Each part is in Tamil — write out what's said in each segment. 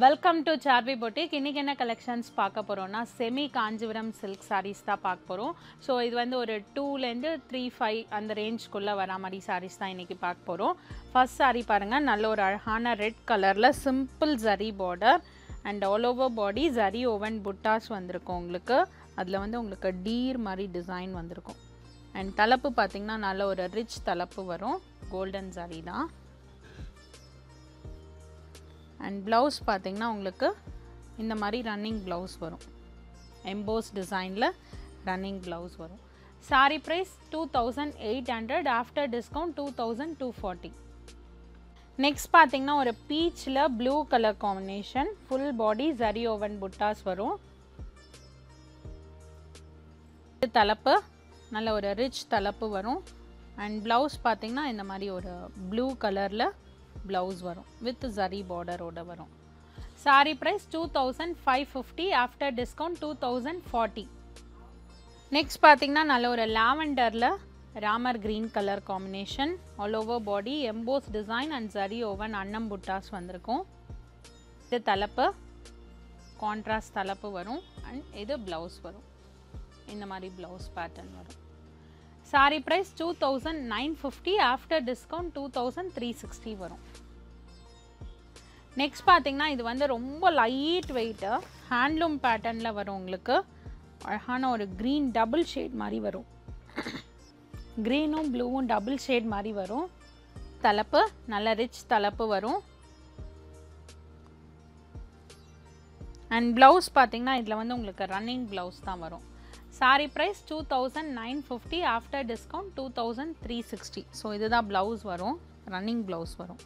Welcome to Saarvi boutique. இன்றைக்கி என்ன கலெக்ஷன்ஸ் பார்க்க போகிறோம்னா செமி காஞ்சிபுரம் சில்க் சாரீஸ் தான் பார்க்க போகிறோம். ஸோ இது வந்து ஒரு 2லேருந்து 3-5 அந்த ரேஞ்சுக்குள்ளே வரா மாதிரி சாரீஸ் தான் இன்றைக்கி பார்க்க போகிறோம். ஃபர்ஸ்ட் சாரீ பாருங்கள், நல்ல ஒரு அழகான ரெட் கலரில் simple zari border and all over body zari woven buttas வந்திருக்கும் உங்களுக்கு. அதில் வந்து உங்களுக்கு டீர் மாதிரி டிசைன் வந்திருக்கும். அண்ட் தலைப்பு பார்த்திங்கன்னா நல்ல ஒரு ரிச் தலைப்பு வரும், கோல்டன் ஜரி தான். அண்ட் ப்ளவுஸ் பார்த்திங்கன்னா உங்களுக்கு இந்த மாதிரி ரன்னிங் ப்ளவுஸ் வரும், எம்போஸ் டிசைனில் ரன்னிங் ப்ளவுஸ் வரும். Sari price 2800, after discount 2240. Next பார்த்திங்கன்னா ஒரு பீச்சில் blue colour combination, full body zari woven buttas வரும். தலைப்பு நல்ல ஒரு ரிச் தலைப்பு வரும். அண்ட் ப்ளவுஸ் பார்த்திங்கன்னா இந்த மாதிரி ஒரு ப்ளூ கலரில் ப்ளவுஸ் வரும் வித் ஜரி பார்டரோட வரும். Sari price 2550, after discount 2040. Next பார்த்திங்கன்னா நல்ல ஒரு லாவெண்டரில் Ramar green colour combination, all over body emboss design and zari woven அன்னம் புட்டாஸ் வந்திருக்கும். இது தலைப்பு கான்ட்ராஸ்ட் தலைப்பு வரும். அண்ட் இது ப்ளவுஸ் வரும், இந்த மாதிரி ப்ளவுஸ் பேட்டர்ன் வரும். சாரீ ப்ரைஸ் 2950, ஆஃப்டர் டிஸ்கவுண்ட் 2360 வரும். நெக்ஸ்ட் பார்த்திங்கன்னா இது வந்து ரொம்ப லைட் வெயிட்டு ஹேண்ட்லூம் பேட்டர்னில் வரும். உங்களுக்கு அழகான ஒரு க்ரீன் டபுள் ஷேட் மாதிரி வரும், க்ரீனும் ப்ளூவும் டபுள் ஷேட் மாதிரி வரும். தலைப்பு நல்ல ரிச் தலைப்பு வரும். அண்ட் ப்ளவுஸ் பார்த்திங்கன்னா இதில் வந்து உங்களுக்கு ரன்னிங் ப்ளவுஸ் தான் வரும். Sari price 2950, after discount 2360. So இதுதான் ப்ளவுஸ் வரும், ரன்னிங் ப்ளவுஸ் வரும்.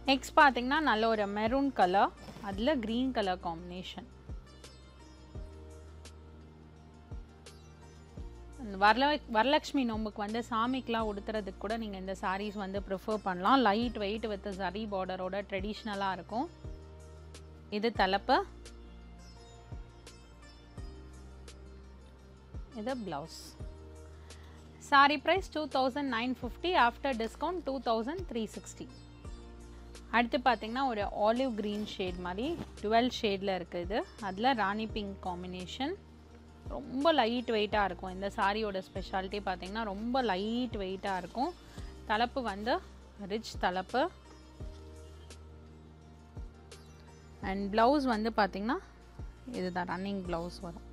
நெக்ஸ்ட் பார்த்திங்கன்னா நல்ல ஒரு மெரூன் கலர், அதில் க்ரீன் கலர் காம்பினேஷன். வரலட்சுமி நோம்புக்கு வந்து சாமிக்கெலாம் உடுத்துறதுக்கு கூட நீங்கள் இந்த சாரீஸ் வந்து ப்ரிஃபர் பண்ணலாம். லைட் வெயிட் வித் ஜரி பார்டரோட ட்ரெடிஷ்னலாக இருக்கும். இது தலைப்பு, இது blouse. Sari price 2950, after discount 2360. அடுத்து பார்த்திங்கன்னா ஒரு ஆலிவ் க்ரீன் ஷேட் மாதிரி டுவெல் ஷேடில் இருக்குது. அதில் ராணி பிங்க் காம்பினேஷன், ரொம்ப லைட் வெயிட்டாக இருக்கும். இந்த சாரியோட ஸ்பெஷாலிட்டி பார்த்திங்கன்னா ரொம்ப லைட் வெயிட்டாக இருக்கும். தலைப்பு வந்து ரிச் தலைப்பு. அண்ட் ப்ளவுஸ் வந்து பார்த்திங்கன்னா இதுதான் ரன்னிங் ப்ளவுஸ் வரும்.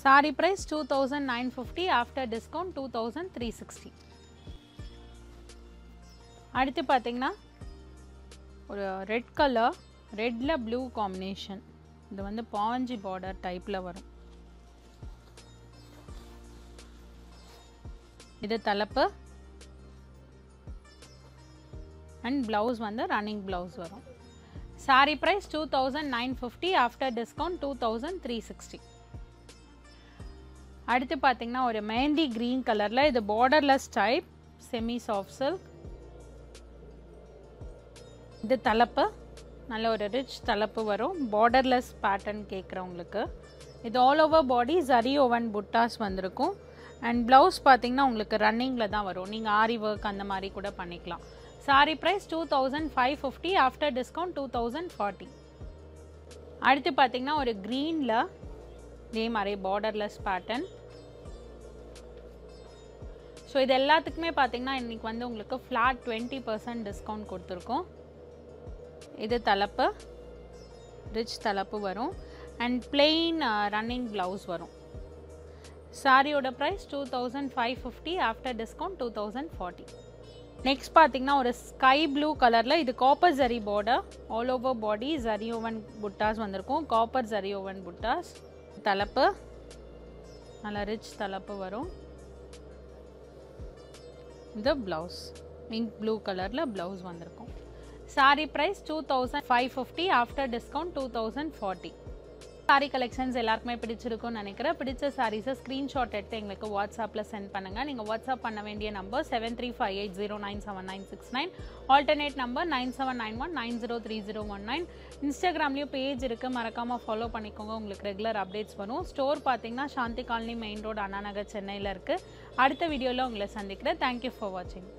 Sari price 2950, after discount 2360. அடுத்து பார்த்திங்கன்னா ஒரு ரெட் கலர், ரெட்டில் ப்ளூ காம்பினேஷன். இது வந்து பாஞ்சி பார்டர் டைப்பில் வரும். இது தலைப்பு அண்ட் ப்ளவுஸ் வந்து ரன்னிங் ப்ளவுஸ் வரும். Sari price 2950, after discount 2360. அடுத்து பார்த்திங்கன்னா ஒரு மெஹந்தி க்ரீன் கலரில், இது borderless type semi soft silk. இது தலைப்பு நல்ல ஒரு ரிச் தலைப்பு வரும், பார்டர்லெஸ் பேட்டர்ன் கேட்குறவங்களுக்கு. இது all over body zari woven buttas வந்திருக்கும். அண்ட் ப்ளவுஸ் பார்த்திங்கன்னா உங்களுக்கு ரன்னிங்கில் தான் வரும், நீங்கள் ஆரி ஒர்க் அந்த மாதிரி கூட பண்ணிக்கலாம். Sari price 2550, after discount 2040. அடுத்து பார்த்திங்கன்னா ஒரு க்ரீனில் இதே மாதிரி பார்டர்லெஸ் பேட்டர்ன். ஸோ இது எல்லாத்துக்குமே பார்த்திங்கன்னா இன்றைக்கி வந்து உங்களுக்கு ஃப்ளாட் 20% டிஸ்கவுண்ட் கொடுத்துருக்கோம். இது தலைப்பு ரிச் தலைப்பு வரும். அண்ட் பிளெயின் ரன்னிங் ப்ளவுஸ் வரும். சாரியோட ப்ரைஸ் 2550, ஆஃப்டர் டிஸ்கவுண்ட் 2040. நெக்ஸ்ட் பார்த்திங்கன்னா ஒரு ஸ்கை ப்ளூ கலரில், இது copper zari border, all over body zari woven buttas வந்திருக்கும், காப்பர் ஜரி ஓவன் புட்டாஸ். தலைப்பு நல்ல ரிச் தலைப்பு வரும். இது ப்ளவுஸ் பிங்க் ப்ளூ கலரில் ப்ளவுஸ் வந்திருக்கும். Sari price 2550, after discount 2040. Sari collections எல்லாருக்குமே பிடிச்சிருக்கும்னு நினைக்கிறேன். பிடிச்ச சாரீஸை ஸ்க்ரீன்ஷாட் எடுத்து எங்களுக்கு வாட்ஸ்அப்பில் சென்ட் பண்ணுங்கள். நீங்கள் வாட்ஸ்அப் பண்ண வேண்டிய நம்பர் 7358097969, ஆல்டர்னேட் நம்பர் 9791903019. இன்ஸ்டாகிராம்லேயும் பேஜ் இருக்குது, மறக்காமல் ஃபாலோ பண்ணிக்கோங்க, உங்களுக்கு ரெகுலர் அப்டேட்ஸ் வரும். ஸ்டோர் பார்த்தீங்கன்னா சாந்தி colony main road, Anna Nagar, சென்னையில் இருக்குது. அடுத்த வீடியோவில் உங்களை சந்திக்கிறேன். தேங்க்யூ ஃபார் வாட்சிங்.